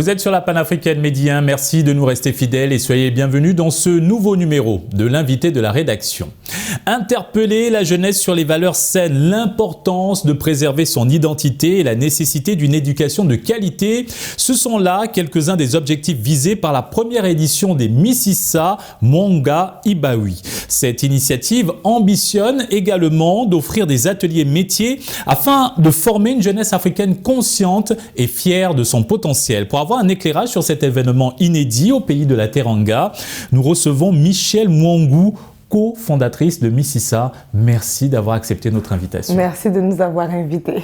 Vous êtes sur la panafricaine Midi 1, merci de nous rester fidèles et soyez bienvenus dans ce nouveau numéro de l'invité de la rédaction. Interpeller la jeunesse sur les valeurs saines, l'importance de préserver son identité et la nécessité d'une éducation de qualité, ce sont là quelques-uns des objectifs visés par la première édition des Mississa Mwanga Ibawi. Cette initiative ambitionne également d'offrir des ateliers métiers afin de former une jeunesse africaine consciente et fière de son potentiel. Pour avoir un éclairage sur cet événement inédit au pays de la Teranga, nous recevons Michèle Mwangou, co-fondatrice de Mississa. Merci d'avoir accepté notre invitation. Merci de nous avoir invités.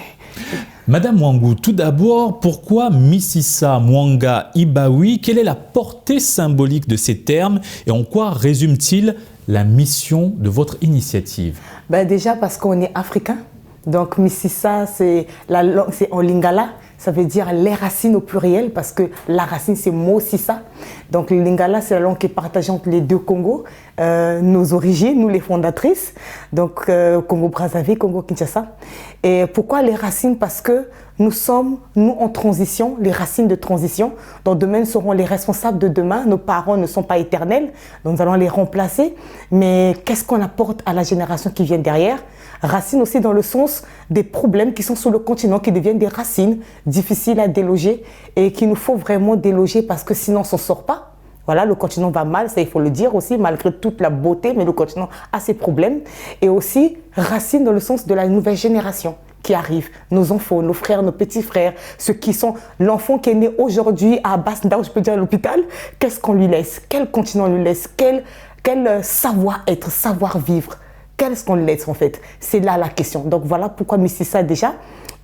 Madame Mwangou, tout d'abord, pourquoi Mississa Mwanga Ibawi? Quelle est la portée symbolique de ces termes et en quoi résume-t-il la mission de votre initiative? Déjà parce qu'on est africain. Donc Mississa, c'est en lingala. Ça veut dire les racines au pluriel parce que la racine c'est Mosissa. Donc le lingala c'est la langue qui est partagée entre les deux Congos, nos origines, nous les fondatrices. Donc Congo-Brazzaville, Congo-Kinshasa. Et pourquoi les racines? Parce que nous sommes, nous en transition, les racines de transition. Donc demain, nous serons les responsables de demain. Nos parents ne sont pas éternels, donc nous allons les remplacer. Mais qu'est-ce qu'on apporte à la génération qui vient derrière? Racines aussi dans le sens des problèmes qui sont sur le continent, qui deviennent des racines difficiles à déloger et qu'il nous faut vraiment déloger parce que sinon on ne s'en sort pas. Voilà, le continent va mal, ça il faut le dire aussi, malgré toute la beauté, mais le continent a ses problèmes. Et aussi, racines dans le sens de la nouvelle génération qui arrive, nos enfants, nos frères, nos petits frères, ceux qui sont l'enfant qui est né aujourd'hui à Basse-Ndao, je peux dire à l'hôpital, qu'est-ce qu'on lui laisse? Quel continent on lui laisse? Quel savoir-être, savoir-vivre? Qu'est-ce qu'on laisse en fait? C'est là la question. Donc voilà pourquoi Mississa déjà.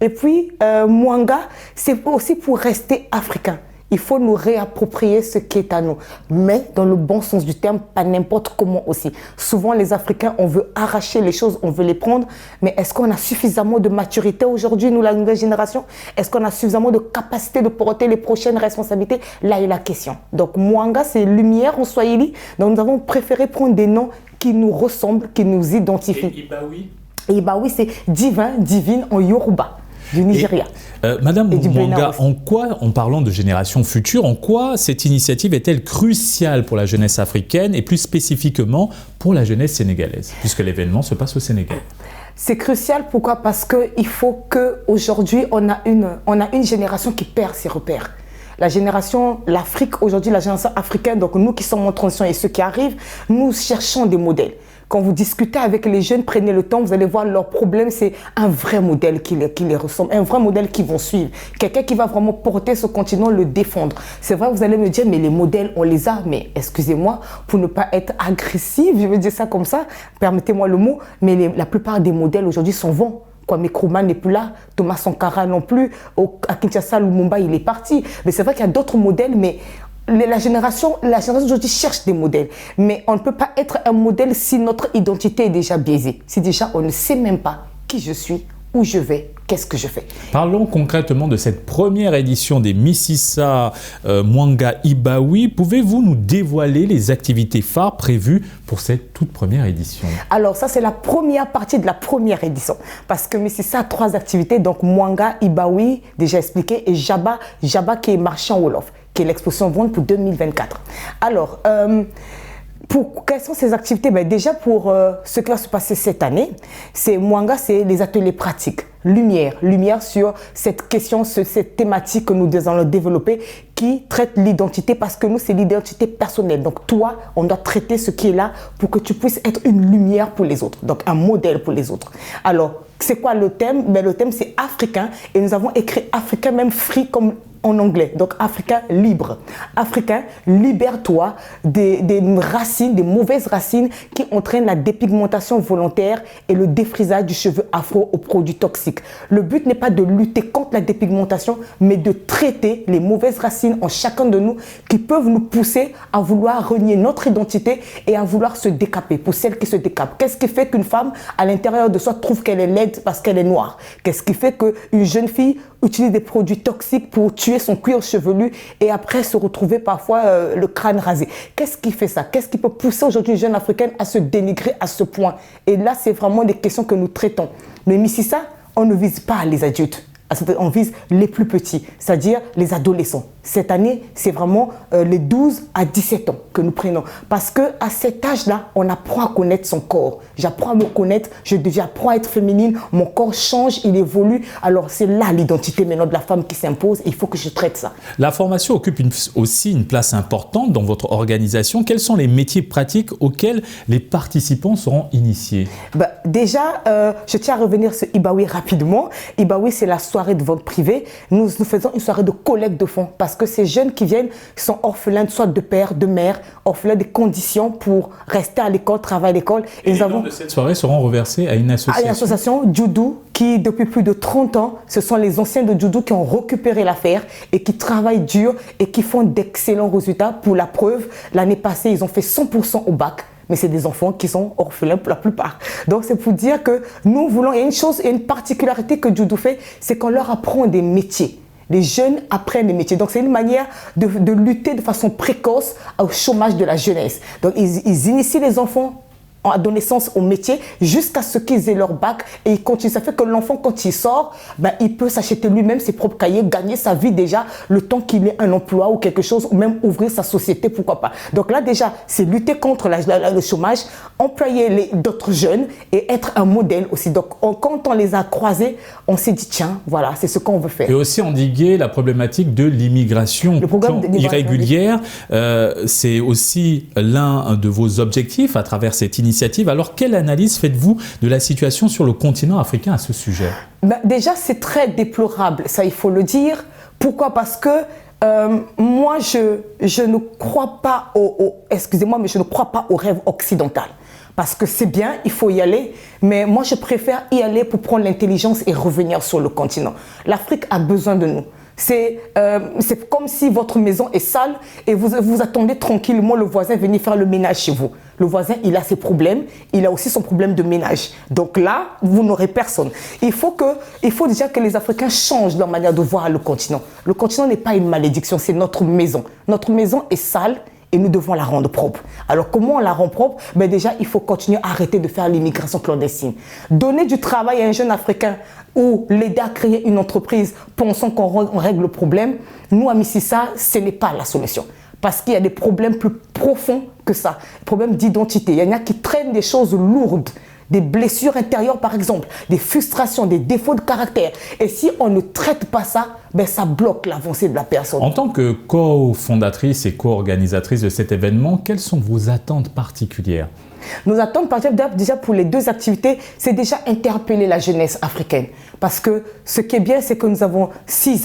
Et puis Mwanga, c'est aussi pour rester africain. Il faut nous réapproprier ce qui est à nous, mais dans le bon sens du terme, pas n'importe comment aussi. Souvent les Africains, on veut arracher les choses, on veut les prendre, mais est-ce qu'on a suffisamment de maturité aujourd'hui, nous la nouvelle génération? Est-ce qu'on a suffisamment de capacité de porter les prochaines responsabilités? Là est la question. Donc Mwanga, c'est lumière en Swahili, donc nous avons préféré prendre des noms qui nous ressemblent, qui nous identifient. Et Ibawi? Ibawi, c'est divin, divine en Yoruba, du Nigeria. Madame Mwanga, en quoi, en parlant de génération future, en quoi cette initiative est-elle cruciale pour la jeunesse africaine et plus spécifiquement pour la jeunesse sénégalaise, puisque l'événement se passe au Sénégal? C'est crucial, pourquoi? Parce qu'il faut qu'aujourd'hui, on a une génération qui perd ses repères. La génération, l'Afrique aujourd'hui, la génération africaine, donc nous qui sommes en transition et ceux qui arrivent, nous cherchons des modèles. Quand vous discutez avec les jeunes, prenez le temps, vous allez voir leur problème, c'est un vrai modèle qui les ressemble, un vrai modèle qu'ils vont suivre. Quelqu'un qui va vraiment porter ce continent, le défendre. C'est vrai, vous allez me dire, mais les modèles, on les a. Mais excusez-moi, pour ne pas être agressif, je veux dire ça comme ça, permettez-moi le mot, mais la plupart des modèles aujourd'hui sont vents. Kwame Nkrumah n'est plus là, Thomas Sankara non plus, à Kinshasa, Lumumba, il est parti. Mais c'est vrai qu'il y a d'autres modèles, mais la génération d'aujourd'hui cherche des modèles. Mais on ne peut pas être un modèle si notre identité est déjà biaisée. Si déjà on ne sait même pas qui je suis, où je vais, qu'est-ce que je fais. Parlons concrètement de cette première édition des Mississa Mwanga Ibawi. Pouvez-vous nous dévoiler les activités phares prévues pour cette toute première édition? Alors ça, c'est la première partie de la première édition. Parce que Mississa a 3 activités. Donc Mwanga Ibawi, déjà expliqué, et Jaba qui est marché en Wolof, qui est l'exposition vente pour 2024. Alors, quelles sont ces activités? Déjà pour ce qui va se passer cette année, c'est Mwanga, c'est les ateliers pratiques. Lumière sur cette question, cette thématique que nous allons développer qui traite l'identité parce que nous, c'est l'identité personnelle. Donc toi, on doit traiter ce qui est là pour que tu puisses être une lumière pour les autres, donc un modèle pour les autres. Alors, c'est quoi le thème? Le thème, c'est africain et nous avons écrit africain, même free comme en anglais, donc africain libre. Africain, libère-toi des racines, des mauvaises racines qui entraînent la dépigmentation volontaire et le défrisage du cheveu afro aux produits toxiques. Le but n'est pas de lutter contre la dépigmentation, mais de traiter les mauvaises racines en chacun de nous qui peuvent nous pousser à vouloir renier notre identité et à vouloir se décaper. Pour celles qui se décapent, qu'est-ce qui fait qu'une femme à l'intérieur de soi trouve qu'elle est laide parce qu'elle est noire? Qu'est-ce qui fait qu'une jeune fille utilise des produits toxiques pour tuer son cuir chevelu et après se retrouver parfois le crâne rasé? Qu'est-ce qui fait ça? Qu'est-ce qui peut pousser aujourd'hui une jeune africaine à se dénigrer à ce point? Et là, c'est vraiment des questions que nous traitons. Mais Mississa, on ne vise pas les adultes. On vise les plus petits, c'est-à-dire les adolescents. Cette année, c'est vraiment les 12 à 17 ans que nous prenons. Parce qu'à cet âge-là, on apprend à connaître son corps. J'apprends à me connaître, j'apprends à être féminine, mon corps change, il évolue. Alors c'est là l'identité maintenant de la femme qui s'impose. Il faut que je traite ça. La formation occupe aussi une place importante dans votre organisation. Quels sont les métiers pratiques auxquels les participants seront initiés? Déjà, je tiens à revenir sur Ibaoui rapidement. Ibaoui, c'est la soirée de vente privée. Nous faisons une soirée de collecte de fonds parce que ces jeunes qui viennent sont orphelins soit de père, de mère, orphelins des conditions pour rester à l'école, travailler à l'école. Et les fonds de cette soirée seront reversés à une association. À une association, Judo, qui depuis plus de 30 ans, ce sont les anciens de Judo qui ont récupéré l'affaire et qui travaillent dur et qui font d'excellents résultats. Pour la preuve, l'année passée, ils ont fait 100% au bac. Mais c'est des enfants qui sont orphelins pour la plupart. Donc c'est pour dire que nous voulons, il y a une chose, et une particularité que Judo fait, c'est qu'on leur apprend des métiers. Les jeunes apprennent des métiers. Donc, c'est une manière de lutter de façon précoce au chômage de la jeunesse. Donc, ils initient les enfants en adolescence au métier jusqu'à ce qu'ils aient leur bac et ils continuent. Ça fait que l'enfant, quand il sort, il peut s'acheter lui-même ses propres cahiers, gagner sa vie déjà le temps qu'il ait un emploi ou quelque chose, ou même ouvrir sa société, pourquoi pas. Donc là, déjà, c'est lutter contre le chômage, employer d'autres jeunes et être un modèle aussi. Donc, quand on les a croisés, on s'est dit, tiens, voilà, c'est ce qu'on veut faire. Et aussi endiguer la problématique de l'immigration irrégulière. C'est aussi l'un de vos objectifs à travers cette initiative. Alors, quelle analyse faites-vous de la situation sur le continent africain à ce sujet? Déjà, c'est très déplorable, ça il faut le dire. Pourquoi? Parce que moi, je ne crois pas excusez-moi, mais je ne crois pas au rêve occidental. Parce que c'est bien, il faut y aller, mais moi je préfère y aller pour prendre l'intelligence et revenir sur le continent. L'Afrique a besoin de nous. C'est comme si votre maison est sale et vous attendez tranquillement le voisin venir faire le ménage chez vous. Le voisin, il a ses problèmes, il a aussi son problème de ménage. Donc là, vous n'aurez personne. Il faut déjà que les Africains changent leur manière de voir le continent. Le continent n'est pas une malédiction, c'est notre maison. Notre maison est sale et nous devons la rendre propre. Alors comment on la rend propre? Déjà, il faut continuer à arrêter de faire l'immigration clandestine. Donner du travail à un jeune Africain ou l'aider à créer une entreprise pensant qu'on règle le problème, nous à Mississa, ce n'est pas la solution. Parce qu'il y a des problèmes plus profonds que ça. Des problèmes d'identité. Il y en a qui traînent des choses lourdes. Des blessures intérieures par exemple, des frustrations, des défauts de caractère. Et si on ne traite pas ça, ça bloque l'avancée de la personne. En tant que cofondatrice et co-organisatrice de cet événement, quelles sont vos attentes particulières? Nos attentes particulières, déjà pour les deux activités, c'est déjà interpeller la jeunesse africaine. Parce que ce qui est bien, c'est que nous avons 5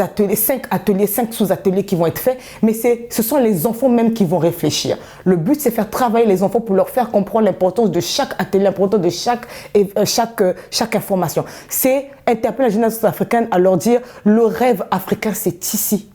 ateliers, 5 sous-ateliers qui vont être faits, mais ce sont les enfants même qui vont réfléchir. Le but, c'est faire travailler les enfants pour leur faire comprendre l'importance de chaque atelier, l'importance de chaque information. C'est interpeller la jeunesse africaine à leur dire, le rêve africain, c'est ici.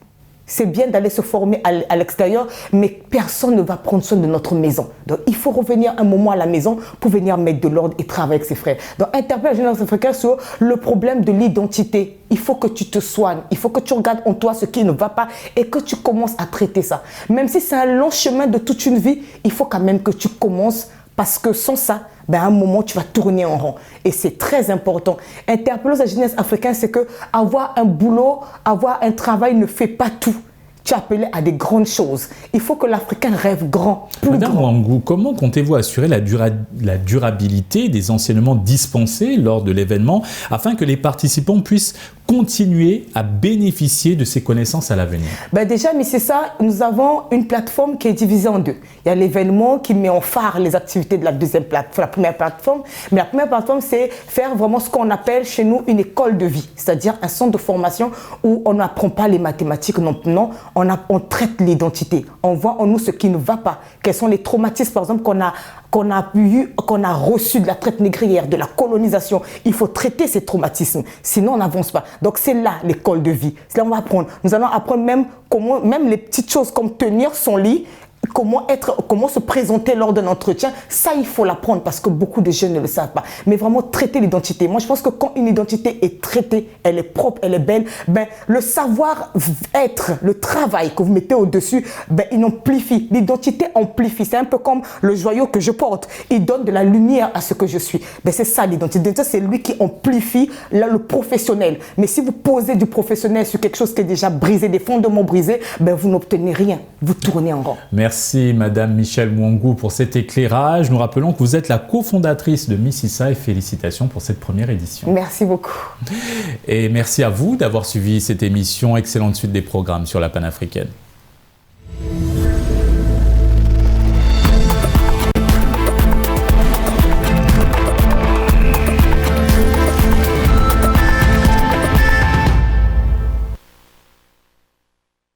C'est bien d'aller se former à l'extérieur, mais personne ne va prendre soin de notre maison. Donc, il faut revenir un moment à la maison pour venir mettre de l'ordre et travailler avec ses frères. Donc, interpeller la jeunesse africaine sur le problème de l'identité. Il faut que tu te soignes, il faut que tu regardes en toi ce qui ne va pas et que tu commences à traiter ça. Même si c'est un long chemin de toute une vie, il faut quand même que tu commences. Parce que sans ça, à un moment, tu vas tourner en rond. Et c'est très important. Interpeller la jeunesse africaine, c'est que avoir un boulot, avoir un travail ne fait pas tout. Tu es appelé à des grandes choses. Il faut que l'Africain rêve grand, plus Madame grand. Wangou, comment comptez-vous assurer la durabilité des enseignements dispensés lors de l'événement afin que les participants puissent continuer à bénéficier de ces connaissances à l'avenir? Déjà, mais c'est ça, nous avons une plateforme qui est divisée en deux. Il y a l'événement qui met en phare les activités de la première plateforme. Mais la première plateforme, c'est faire vraiment ce qu'on appelle chez nous une école de vie, c'est-à-dire un centre de formation où on n'apprend pas les mathématiques, non, on traite l'identité. On voit en nous ce qui ne va pas. Quels sont les traumatismes, par exemple, qu'on a reçus de la traite négrière, de la colonisation. Il faut traiter ces traumatismes, sinon on n'avance pas. Donc c'est là l'école de vie. C'est là on va apprendre. Nous allons apprendre même les petites choses comme tenir son lit, comment se présenter lors d'un entretien, ça il faut l'apprendre parce que beaucoup de jeunes ne le savent pas. Mais vraiment traiter l'identité. Moi je pense que quand une identité est traitée, elle est propre, elle est belle, ben, le savoir-être, le travail que vous mettez au-dessus, ben, il amplifie. L'identité amplifie. C'est un peu comme le joyau que je porte. Il donne de la lumière à ce que je suis. Ben, c'est ça l'identité. C'est lui qui amplifie là, le professionnel. Mais si vous posez du professionnel sur quelque chose qui est déjà brisé, des fondements brisés, ben, vous n'obtenez rien. Vous tournez en rond. Merci Madame Michèle Mwangwu pour cet éclairage. Nous rappelons que vous êtes la cofondatrice de Mississa et félicitations pour cette première édition. Merci beaucoup. Et merci à vous d'avoir suivi cette émission. Excellente suite des programmes sur la panafricaine.